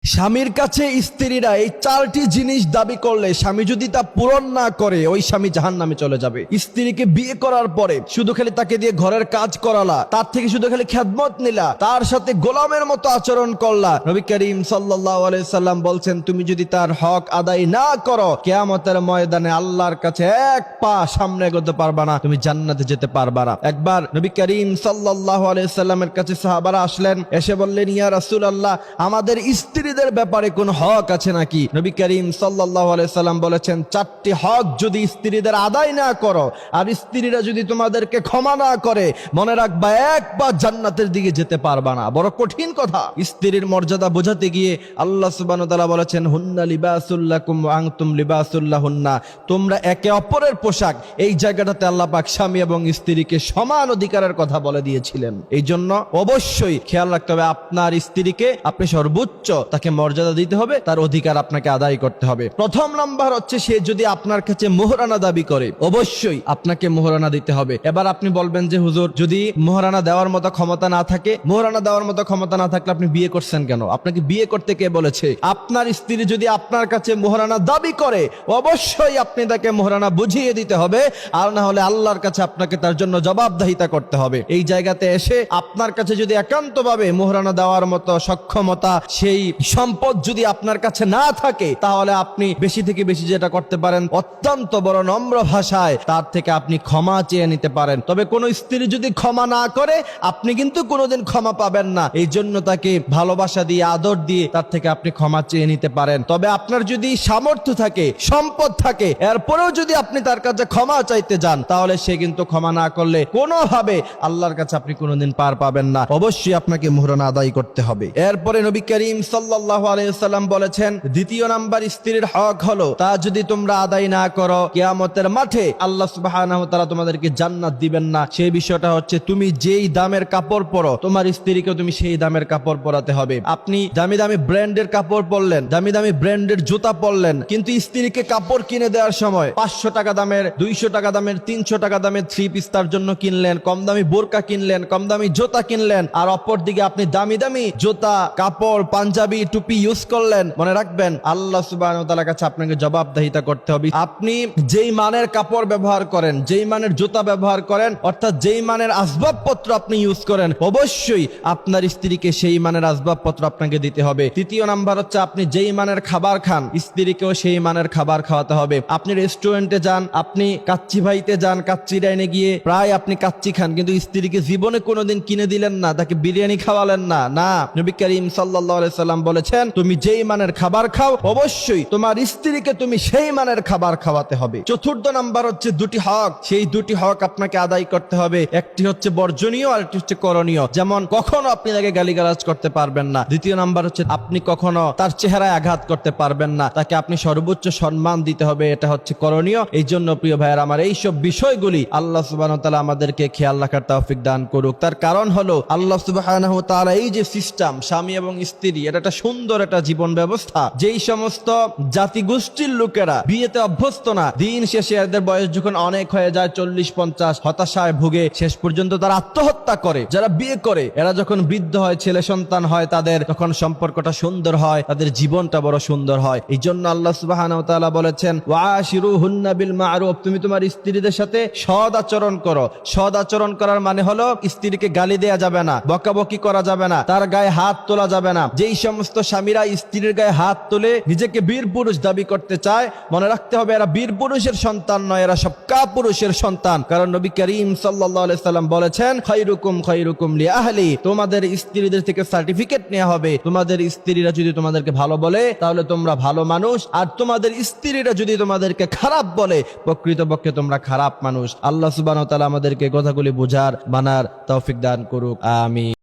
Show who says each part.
Speaker 1: স্বামীর কাছে স্ত্রীরা এই চারটি জিনিস দাবি করলে স্বামী যদি তা পূরণ না করে ওই স্বামী জাহান্নামে চলে যাবে। স্ত্রীকে বিয়ে করার পরে শুধু খালি তাকে দিয়ে ঘরের কাজ করালা, তার থেকে শুধু খালি খেদমত নিলা, তার সাথে গোলামের মতো আচরণ করলা, নবী করিম সাল্লাল্লাহু আলাইহি সাল্লাম বলছেন তুমি যদি তার হক আদায় না করো কিয়ামতের ময়দানে আল্লাহর কাছে এক পা সামনে এগোতে পারবা না, তুমি জান্নাতে যেতে পারবা না। একবার নবী করিম সাল্লাল্লাহু আলাইহি সাল্লামের কাছে সাহাবারা আসলেন, এসে বললেন ইয়া রাসূলুল্লাহ আমাদের স্ত্রীদের ব্যাপারে কোন হক আছে নাকি? নবী করিম সাল্লাল্লাহু আলাইহি সাল্লাম বলেছেন চারটি হক যদি স্ত্রীদের আদায় না করো আর স্ত্রীরা যদি তোমাদেরকে ক্ষমা না করে মনে রাখবা একবার জান্নাতের দিকে যেতে পারবা না। বড় কঠিন কথা। স্ত্রীর মর্যাদা বোঝাতে গিয়ে আল্লাহ সুবহানাহু ওয়া তাআলা বলেছেন হুন্না লিবাসুল লাকুম ওয়া আনতুম লিবাসুল লাহুন্না, তোমরা একে অপরের পোশাক। এই জায়গাটাতে আল্লাহ পাক স্বামী এবং স্ত্রীকে সমান অধিকারের কথা বলে দিয়েছিলেন। এই জন্য অবশ্যই খেয়াল রাখতে হবে আপনার স্ত্রীকে আপনি সর্বোচ্চ তাকে মর্যাদা দিতে হবে, তার অধিকার আপনাকে আদায় করতে হবে। প্রথম নাম্বার হচ্ছে সে যদি আপনার কাছে মোহরানা দাবি করে অবশ্যই আপনাকে মোহরানা দিতে হবে। এবার আপনি বলবেন যে হুজুর যদি মোহরানা দেওয়ার মতো ক্ষমতা না থাকে, মোহরানা দেওয়ার মতো ক্ষমতা না থাকলে আপনি বিয়ে করছেন কেন? আপনাকে বিয়ে করতে কে বলেছে? আপনার স্ত্রী যদি আপনার কাছে মোহরানা দাবি করে অবশ্যই আপনি তাকে মোহরানা বুঝিয়ে দিতে হবে, আর না হলে আল্লাহর কাছে আপনাকে তার জন্য জবাবদিহিতা করতে হবে। এই জায়গাতে এসে আপনার কাছে যদি একান্তভাবে মোহরানা দেওয়ার মতো সক্ষমতা সেই সম্পদ যদি আপনার কাছে না থাকে তাহলে আপনি বেশি থেকে বেশি যেটা করতে পারেন অত্যন্ত বড় নম্র ভাষায় তার থেকে আপনি ক্ষমা চেয়ে নিতে পারেন। তবে কোন স্ত্রী যদি ক্ষমা না করে আপনি কিন্তু কোনোদিন ক্ষমা পাবেন না। এই জন্য তাকে ভালোবাসা দিয়ে আদর দিয়ে তার থেকে আপনি ক্ষমা চেয়ে নিতে পারেন। তবে আপনার যদি সামর্থ্য থাকে সম্পদ থাকে এরপরেও যদি আপনি তার কাছে ক্ষমা চাইতে যান তাহলে সে কিন্তু ক্ষমা না করলে কোনোভাবে আল্লাহর কাছে আপনি কোনোদিন পার পাবেন না। অবশ্যই আপনাকে মোহরানা আদায় করতে হবে। এরপরে নবী করিম সাল্লাল্লাহু আলাইহি ওয়াসাল্লাম বলেছেন দ্বিতীয় নাম্বার স্ত্রীর হক হলো তা যদি তোমরা আদায় না করো কিয়ামতের মাঠে আল্লাহ সুবহানাহু ওয়া তাআলা তোমাদেরকে জান্নাত দিবেন না। সেই বিষয়টা হচ্ছে তুমি যেই দামের কাপড় পরো তোমার স্ত্রীকে তুমি সেই দামের কাপড় পরাতে হবে। আপনি দামি দামি ব্র্যান্ডের কাপড় পরলেন, দামি দামি ব্র্যান্ডের জুতা পরলেন, কিন্তু স্ত্রীকে কাপড় কিনে দেওয়ার সময় 500 টাকা দামের, 200 টাকা দামের, 300 টাকা দামের থ্রি পিস তার জন্য কিনলেন, কম দামি বোরকা কিনলেন, কম দামি জুতা কিনলেন, আর অপর দিকে আপনি দামি দামি জুতা কাপড় পাঞ্জাবি টুপি ইউজ করলেন। মনে রাখবেন আল্লাহ সুবহানাহু ওয়া তাআলার কাছে আপনাকে জবাবদিহিতা করতে হবে। আপনি যেই মানের কাপড় ব্যবহার করেন, যেই মানের জুতা ব্যবহার করেন, অর্থাৎ যেই মানের আসবাবপত্র আপনি ইউজ করেন অবশ্যই আপনার স্ত্রীকে সেই মানের আসবাবপত্র আপনাকে দিতে হবে। তৃতীয় নাম্বার হচ্ছে আপনি যেই মানের খাবার খান স্ত্রীকেও সেই মানের খাবার খাওয়াতে হবে। আপনি রেস্টুরেন্টে যান, আপনি কাচ্চি ভাইতে যান, কাচ্চি ডাইনে গিয়ে প্রায় আপনি কাচ্চি খান কিন্তু স্ত্রীকে জীবনে কোনোদিন কিনে দিলেন না, তাকে বিরিয়ানি খাওয়ালেন না। না, নবী করিম সাল্লাল্লাহু আলাইহি সাল্লাম বলেছেন তুমি যেই মানের খাবার খাও অবশ্যই তোমার স্ত্রীকে তুমি সেই মানের খাবার খাওয়াতে হবে। চতুর্থ নাম্বার হচ্ছে দুটি হক, সেই দুটি হক আপনাকে আদায় করতে হবে। একটি হচ্ছে বর্জনীয় আর একটি হচ্ছে করণীয়। যেমন কখনো আপনি তাকে গালিগালাজ করতে পারবেন না। দ্বিতীয় নাম্বার হচ্ছে আপনি কখনো তার চেহারায় আঘাত করতে পারবেন না, তাকে আপনি সর্বোচ্চ সম্মান দিতে হবে, এটা হচ্ছে করণীয়। এই জন্য প্রিয় ভাইয়ের আমার এইসব বিষয়গুলি আল্লাহ সুবহানাহু ওয়া তাআলা আমাদেরকে খেয়াল রাখার তৌফিক দান করুক। তার কারণ হলো আল্লাহ সুবহানাহু ওয়া তাআলা এই যে সিস্টেম স্বামী এবং স্ত্রী, এটা একটা সুন্দর একটা জীবন ব্যবস্থা। যেই সমস্ত জাতিগোষ্ঠীর লোকেরা বিয়েতে অভ্যস্ত না, দিন শেষে এদের বয়স যখন অনেক হয়ে যায় 40-50 হতাশায় ভুগে শেষ পর্যন্ত তারা আত্মহত্যা করে। যারা বিয়ে করে এরা যখন বৃদ্ধ হয়, ছেলে সন্তান হয় তাদের, তখন সম্পর্কটা সুন্দর হয়, তাদের জীবনটা বড় সুন্দর হয়। এই জন্য আল্লাহ সুবহানাহু ওয়া তাআলা বলেছেন ওয়াশিরুহুন্না বিল মা'রুফ, তুমি তোমার স্ত্রীদের সাথে সৎ আচরণ করো। সৎ আচরণ করার মানে হলো স্ত্রীকে গালি দেয়া যাবে না, বকাবকি করা যাবে না, তার গায়ে হাত তোলা যাবে না। যেই সমস্ত স্বামীরা স্ত্রীর গায়ে হাত তোলে নিজেকে বীর পুরুষ দাবি করতে চায় মনে রাখতে হবে এরা বীর পুরুষের সন্তান নয়, এরা সব কাপুরুষের সন্তান। কারণ নবী করিম সাল্লাল্লাহু আলাইহি সাল্লাম বলেছেন খায়রুকুম খায়রুকুম লিআহলি, তোমাদের স্ত্রীদের থেকে সার্টিফিকেট নেওয়া হবে। তোমাদের স্ত্রীরা যদি তোমাদেরকে ভালো বলে তাহলে তোমরা ভালো মানুষ, আর তোমাদের স্ত্রীরা যদি তোমাদেরকে খারাপ বলে প্রকৃতপক্ষে তোমরা খারাপ মানুষ। আল্লাহ সুবহানাহু ওয়া তাআলা আমাদেরকে কথাগুলি বোঝার মানার তৌফিক দান করুক। আমিন।